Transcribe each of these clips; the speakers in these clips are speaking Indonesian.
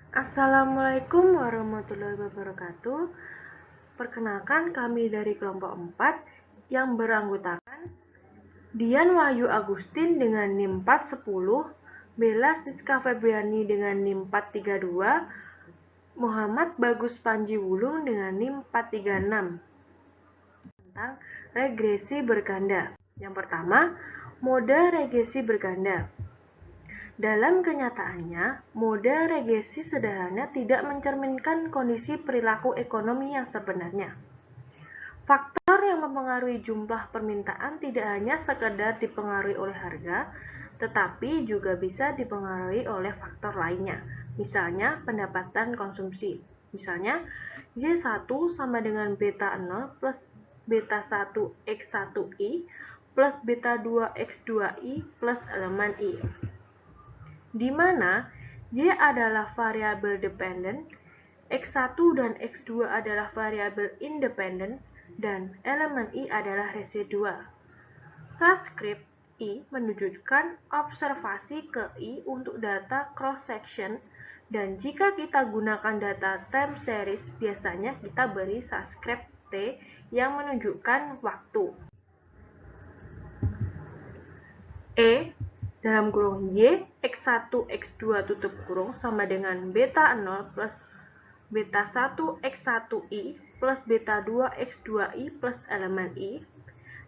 Assalamualaikum warahmatullahi wabarakatuh. Perkenalkan kami dari kelompok 4 yang beranggotakan Dian Wahyu Agustin dengan NIM 410, Bella Siska Febriani dengan NIM 432, Muhammad Bagus Panji Wulung dengan NIM 436. Tentang regresi berganda. Yang pertama, mode regresi berganda. Dalam kenyataannya, mode regresi sederhana tidak mencerminkan kondisi perilaku ekonomi yang sebenarnya. Faktor yang mempengaruhi jumlah permintaan tidak hanya sekedar dipengaruhi oleh harga, tetapi juga bisa dipengaruhi oleh faktor lainnya, misalnya pendapatan konsumsi. Misalnya, Y1 sama dengan beta 0 plus beta 1 X1I plus beta 2 X2I plus elemen I, di mana Y adalah variabel dependen, X1 dan X2 adalah variabel independen, dan elemen I adalah residual. Subscript I menunjukkan observasi ke I untuk data cross-section, dan jika kita gunakan data time series, biasanya kita beri subscript T yang menunjukkan waktu. E dalam kurung Y X1 X2 tutup kurung sama dengan beta 0 plus beta 1 X1I plus beta 2 X2I plus elemen I.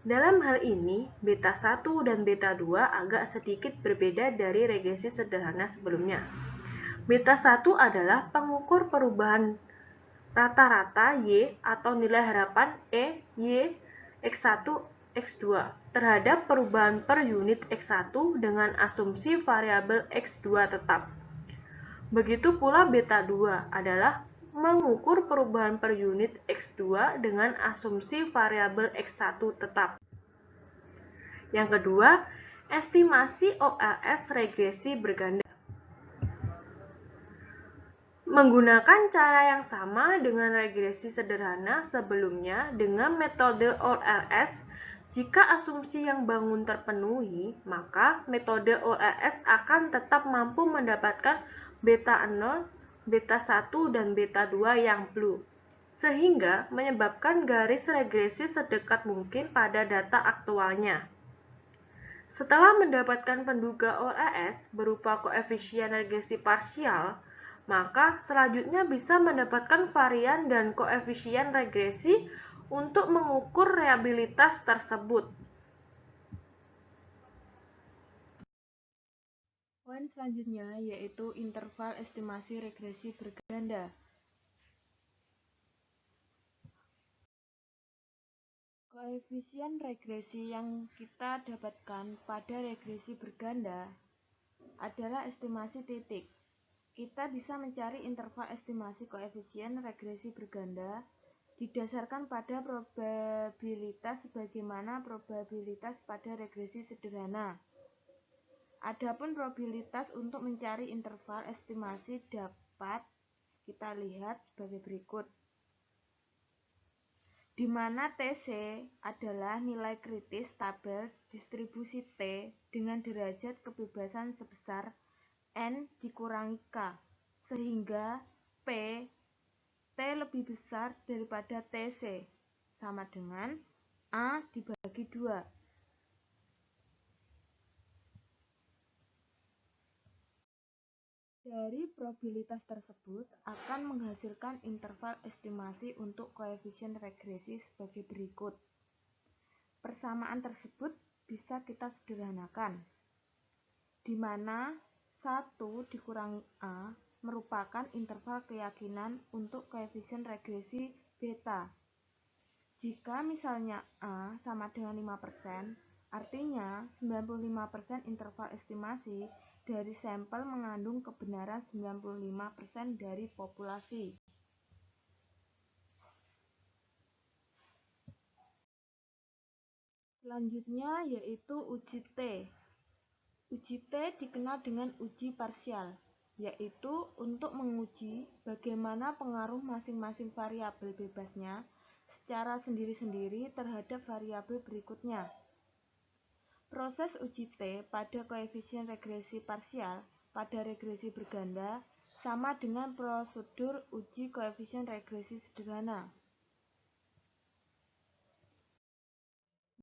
Dalam hal ini, beta 1 dan beta 2 agak sedikit berbeda dari regresi sederhana sebelumnya. Beta 1 adalah pengukur perubahan rata-rata Y atau nilai harapan E, Y, X1, X2 terhadap perubahan per unit X1 dengan asumsi variabel X2 tetap. Begitu pula beta 2 adalah mengukur perubahan per unit X2 dengan asumsi variabel X1 tetap. Yang kedua, estimasi OLS regresi berganda. Menggunakan cara yang sama dengan regresi sederhana sebelumnya dengan metode OLS, jika asumsi yang bangun terpenuhi, maka metode OLS akan tetap mampu mendapatkan beta 0, beta 1, dan beta 2 yang blue, sehingga menyebabkan garis regresi sedekat mungkin pada data aktualnya. Setelah mendapatkan penduga OLS berupa koefisien regresi parsial, maka selanjutnya bisa mendapatkan varian dan koefisien regresi untuk mengukur reliabilitas tersebut. Poin selanjutnya yaitu interval estimasi regresi berganda. Koefisien regresi yang kita dapatkan pada regresi berganda adalah estimasi titik. Kita bisa mencari interval estimasi koefisien regresi berganda didasarkan pada probabilitas sebagaimana probabilitas pada regresi sederhana. Adapun probabilitas untuk mencari interval estimasi dapat kita lihat sebagai berikut, di mana TC adalah nilai kritis tabel distribusi T dengan derajat kebebasan sebesar N dikurangi K, sehingga P T lebih besar daripada TC, sama dengan A dibagi 2. Dari probabilitas tersebut akan menghasilkan interval estimasi untuk koefisien regresi sebagai berikut. Persamaan tersebut bisa kita sederhanakan, di mana 1 dikurangi A merupakan interval keyakinan untuk koefisien regresi beta. Jika misalnya A sama dengan 5%, artinya 95% interval estimasi dari sampel mengandung kebenaran 95% dari populasi. Selanjutnya yaitu uji T. Uji T dikenal dengan uji parsial, yaitu untuk menguji bagaimana pengaruh masing-masing variabel bebasnya secara sendiri-sendiri terhadap variabel berikutnya. Proses uji T pada koefisien regresi parsial pada regresi berganda sama dengan prosedur uji koefisien regresi sederhana.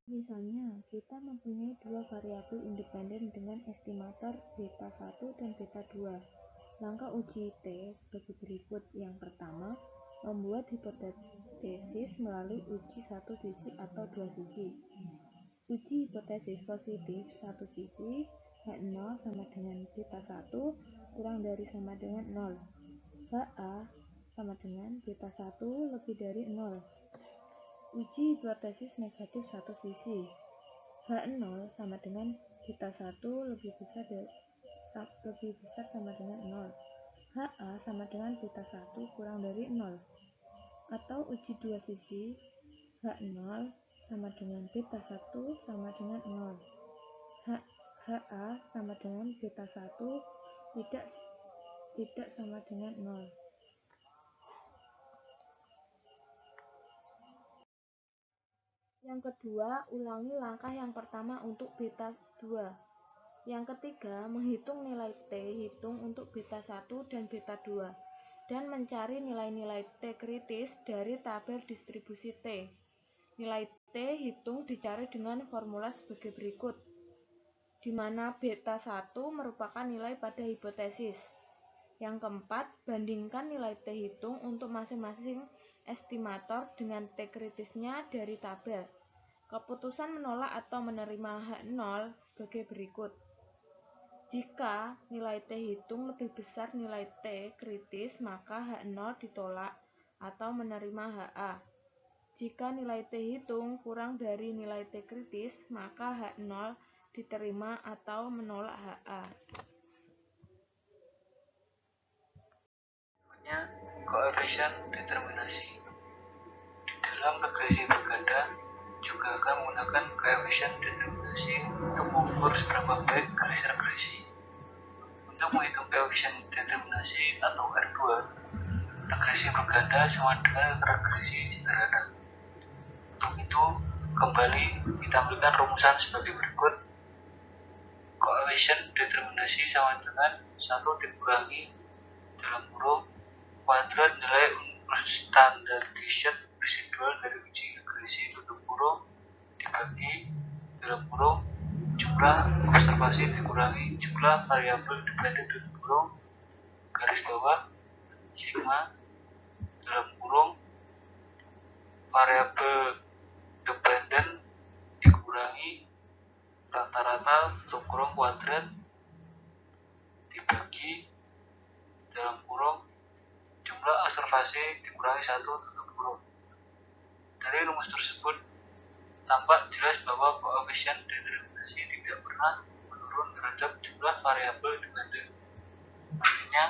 Misalnya, kita mempunyai dua variabel independen dengan estimator beta 1 dan beta 2. Langkah uji T sebagai berikut. Yang pertama, membuat hipotesis melalui uji satu sisi atau dua sisi. Uji hipotesis positif satu sisi, H0 sama dengan beta 1 kurang dari sama dengan 0. HA sama dengan beta 1 lebih dari 0. Uji hipotesis negatif satu sisi, H0 sama dengan beta 1 lebih besar sama dengan 0. HA sama dengan beta 1 kurang dari 0. Atau uji dua sisi, H0 sama dengan beta 1 sama dengan 0. HA sama dengan beta 1 tidak sama dengan 0. Yang kedua, ulangi langkah yang pertama untuk beta 2. Yang ketiga, menghitung nilai T hitung untuk beta 1 dan beta 2 dan mencari nilai-nilai T kritis dari tabel distribusi T. Nilai T hitung dicari dengan formula sebagai berikut, di mana beta 1 merupakan nilai pada hipotesis. Yang keempat, bandingkan nilai T hitung untuk masing-masing estimator dengan T kritisnya dari tabel. Keputusan menolak atau menerima H0 sebagai berikut. Jika nilai T hitung lebih besar nilai T kritis, maka H0 ditolak atau menerima HA. Jika nilai T hitung kurang dari nilai T kritis, maka H0 diterima atau menolak HA. Koefisien determinasi. Di dalam regresi berganda juga akan menggunakan koefisien determinasi untuk mengukur seberapa baik garis regresi. Untuk menghitung koefisien determinasi atau R2, regresi berganda sama dengan regresi sederhana. Untuk itu, kembali kita ambilkan rumusan sebagai berikut. Koefisien determinasi sama dengan 1 dikurangi dalam kurung kuadrat nilai standardized residual dari uji regresi tutup kurung dibagi dalam kurung jumlah observasi dikurangi jumlah variabel dependen tutup kurung garis bawah sigma dalam kurung variabel dependen dikurangi rata-rata tutup kurung kuadrat dibagi dalam kurung jumlah observasi dikurangi 1 tutup kurung. Dari rumus tersebut tampak jelas bahwa koefisien determinasi tidak pernah menurun terhadap jumlah variabel dependen. Artinya,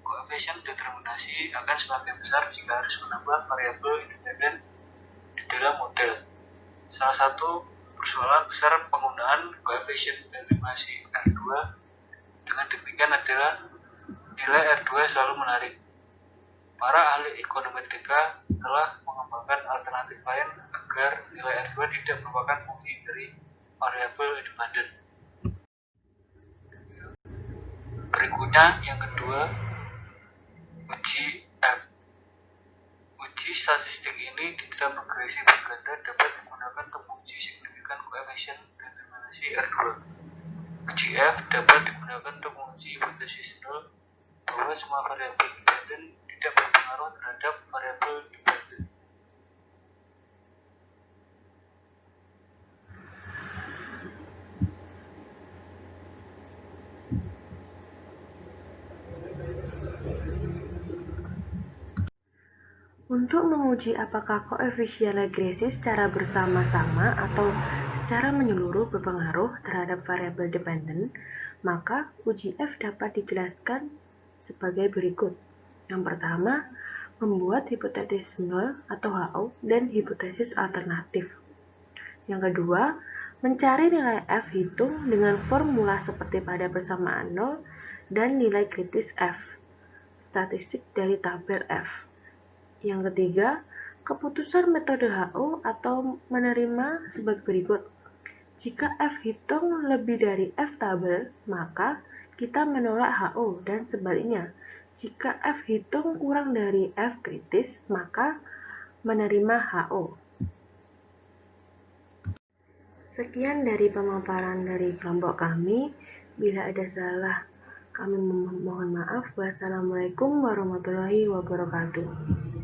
koefisien determinasi akan semakin besar jika harus menambah variabel independen di dalam model. Salah satu persoalan besar penggunaan koefisien determinasi R2 dengan demikian adalah nilai R2 selalu menarik. Para ahli ekonometrik telah mengembangkan alternatif lain agar nilai R2 tidak merupakan fungsi dari variabel independen. Berikutnya yang kedua, uji F. Uji statistik ini di dalam regresi berganda dapat digunakan untuk menguji signifikan koefisien determinasi R2. Uji F dapat digunakan untuk menguji hipotesis nol bahwa semua variabel independen tidak berpengaruh terhadap variabel dependen. Untuk menguji apakah koefisien regresi secara bersama-sama atau secara menyeluruh berpengaruh terhadap variabel dependen, maka uji F dapat dijelaskan sebagai berikut. Yang pertama, membuat hipotesis nol atau HO dan hipotesis alternatif. Yang kedua, mencari nilai F hitung dengan formula seperti pada persamaan nol dan nilai kritis F, statistik dari tabel F. Yang ketiga, keputusan metode HO atau menerima sebagai berikut. Jika F hitung lebih dari F tabel, maka kita menolak HO dan sebaliknya. Jika F hitung kurang dari F kritis, maka menerima HO. Sekian dari pemaparan dari kelompok kami. Bila ada salah, kami mohon maaf. Wassalamualaikum warahmatullahi wabarakatuh.